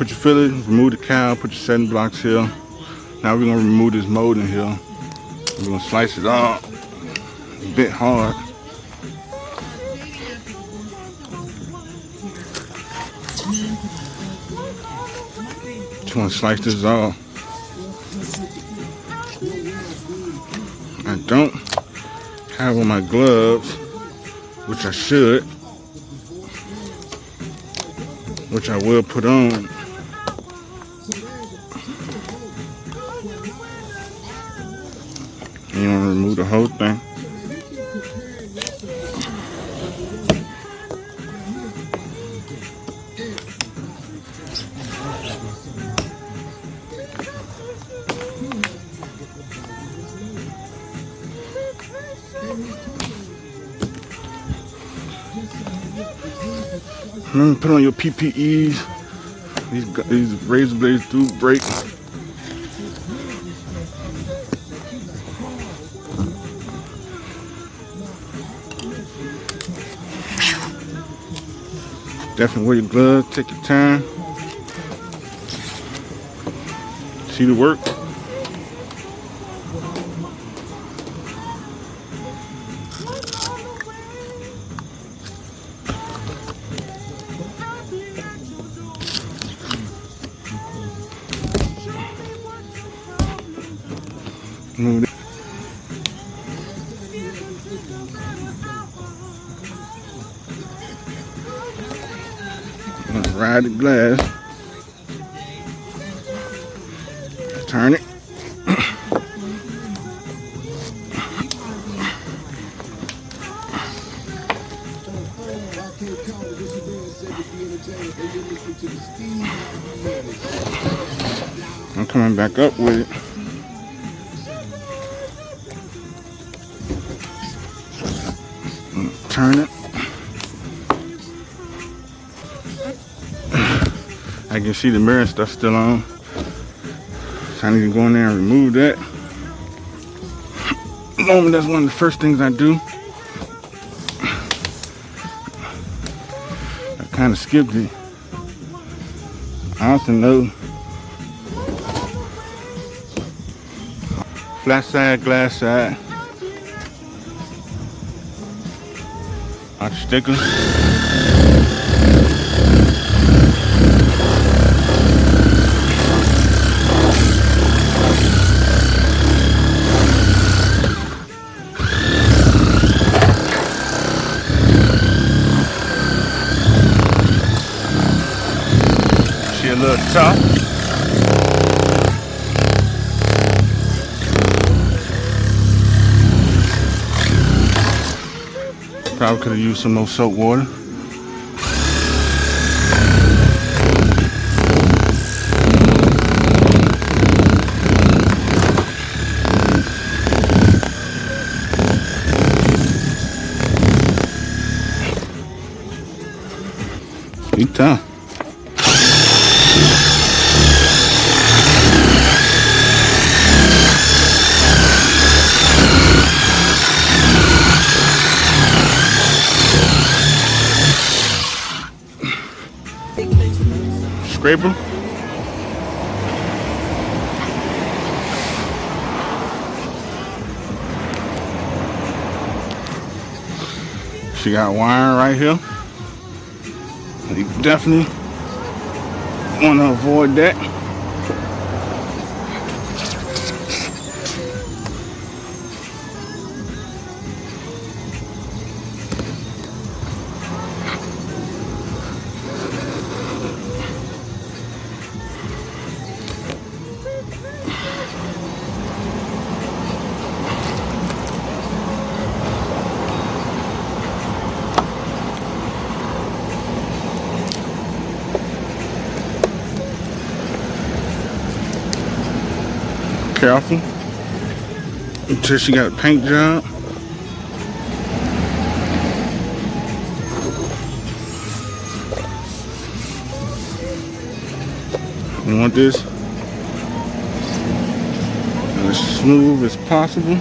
put your filler, remove the cowl, put your setting blocks here. Now we're gonna remove this molding here. We're gonna slice it off a bit hard. Just wanna slice this off. I don't have on my gloves, which I should, which I will put on. You want to remove the whole thing. Remember, put on your PPEs. These razor blades do break. Definitely wear your gloves, take your time. See the work. Move it. I'm gonna ride the glass. Turn it. I'm coming back up with it. Turn it. I can see the mirror stuff still on. So I need to go in there and remove that. Normally that's one of the first things I do. I kind of skipped it. I also know flat side, glass side. Out the sticker. See a little top. Probably could have used some more soap water. Big time. Scraper. She got wire right here. You definitely want to avoid that. Careful until she got a paint job. You want this as smooth as possible.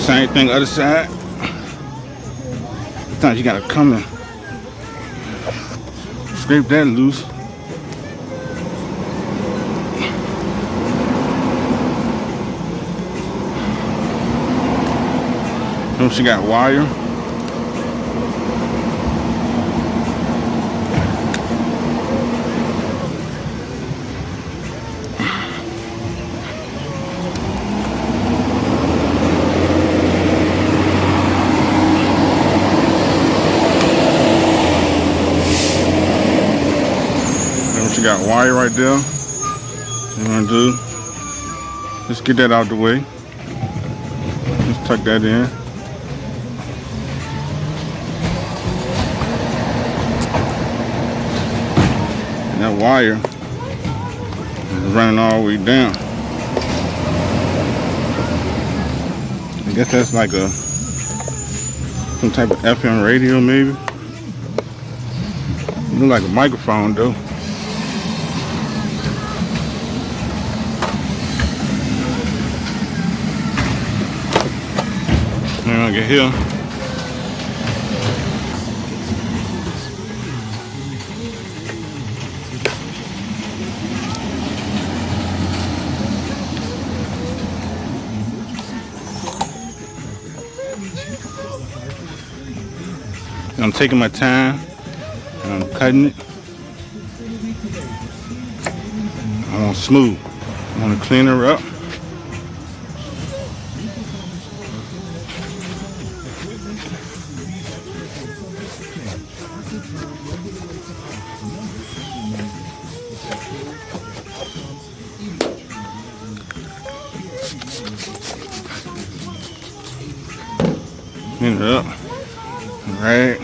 Same thing, other side. Sometimes you gotta come and scrape that loose. Then she got wire. Got wire right there. What you want to do? Let's get that out the way. Let's tuck that in. And that wire is running all the way down. I guess that's like some type of FM radio maybe. It looks like a microphone though. Get here. I'm taking my time and I'm cutting it. I want smooth. I want to clean her up. Clean it up. All right.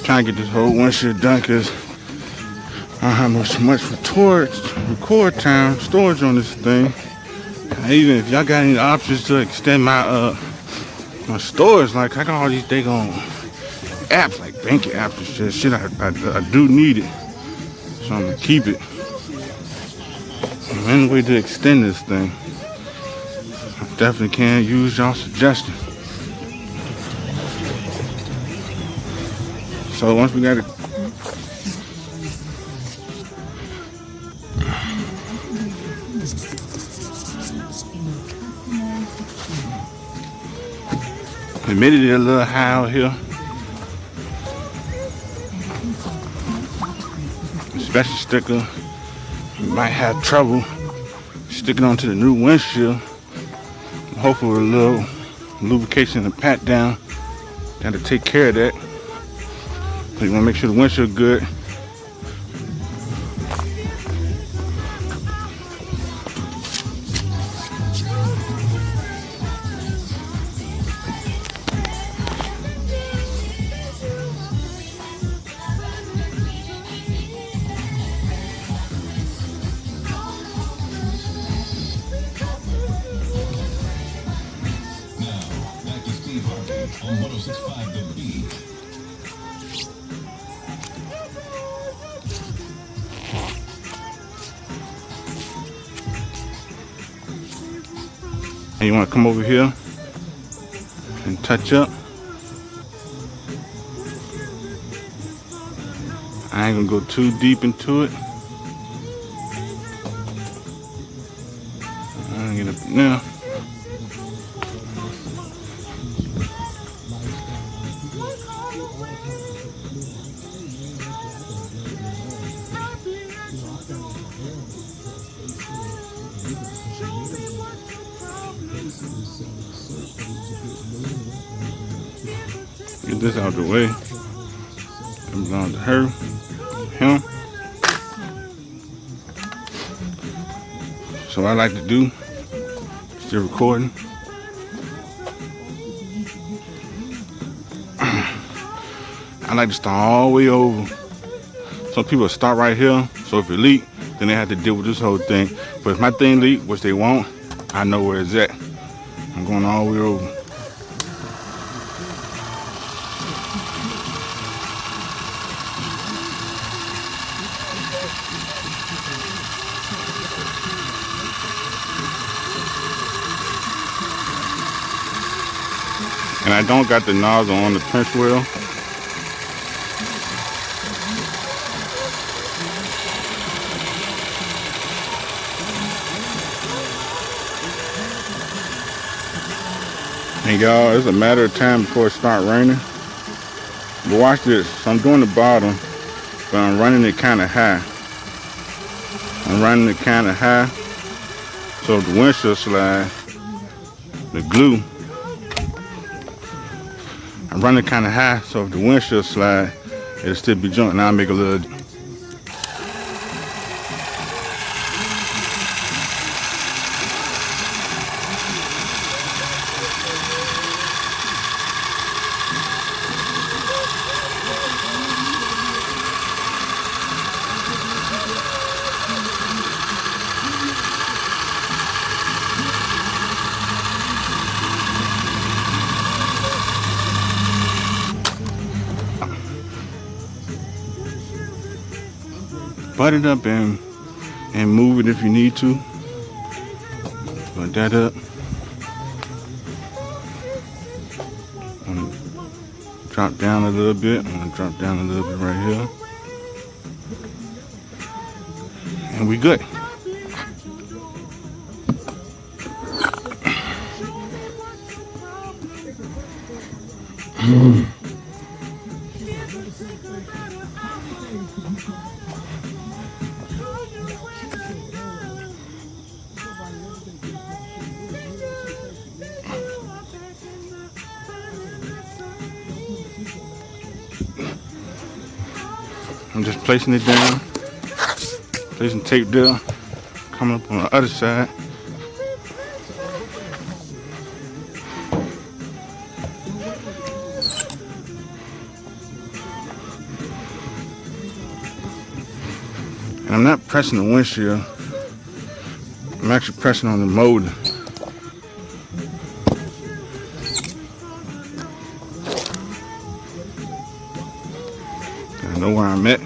Trying to get this whole windshield done because I don't have much record time storage on this thing. And even if y'all got any options to extend my my storage, like I got all these daggone apps, like banking apps and shit. I do need it, so I'm gonna keep it. Any way to extend this thing, I definitely can use y'all suggestions. So once we got it, humidity a little high out here, especially sticker. You might have trouble sticking onto the new windshield. Hopefully with a little lubrication and pat down, got to take care of that. So you want to make sure the windshield good. On 106.5 The Beat. And you want to come over here and touch up. I ain't gonna go too deep into it. I'm gonna get up now. Get this out of the way. Comes down to her, him. So what I like to do, still recording. I like to start all the way over. Some people start right here, so if it leak, then they have to deal with this whole thing. But if my thing leak, which they won't, I know where it's at. I'm going all the way over. And I don't got the nozzle on the pinch wheel. And y'all, it's a matter of time before it starts raining. But watch this. So I'm doing the bottom, but I'm running it kind of high. I'm running it kind of high. So if the windshield slide, the glue, I'm running kind of high. So if the windshield slide, it'll still be joint. Now I make a little. Butt it up and move it if you need to. Butt that up. Drop down a little bit. I'm gonna drop down a little bit right here. And we good. I'm just placing it down, placing tape there, coming up on the other side. And I'm not pressing the windshield, I'm actually pressing on the motor. I know where I'm at.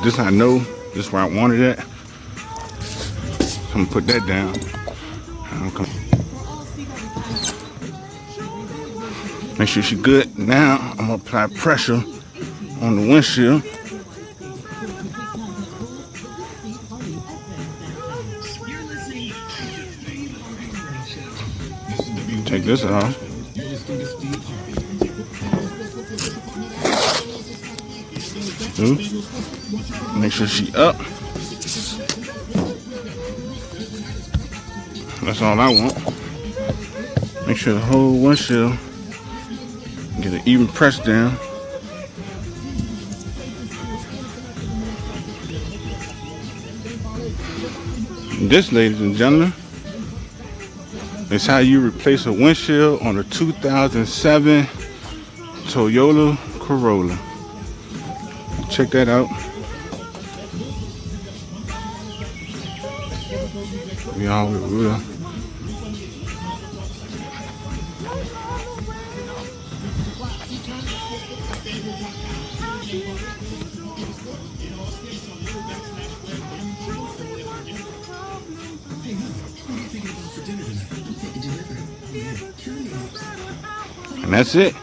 This I know, this is where I wanted it. I'm gonna put that down. Make sure she's good. Now I'm gonna apply pressure on the windshield. Take this off. Make sure she up. That's all I want. Make sure the whole windshield get an even press down. And this, ladies and gentlemen, is how you replace a windshield on a 2007 Toyota Corolla. Check that out. We all will. And that's it.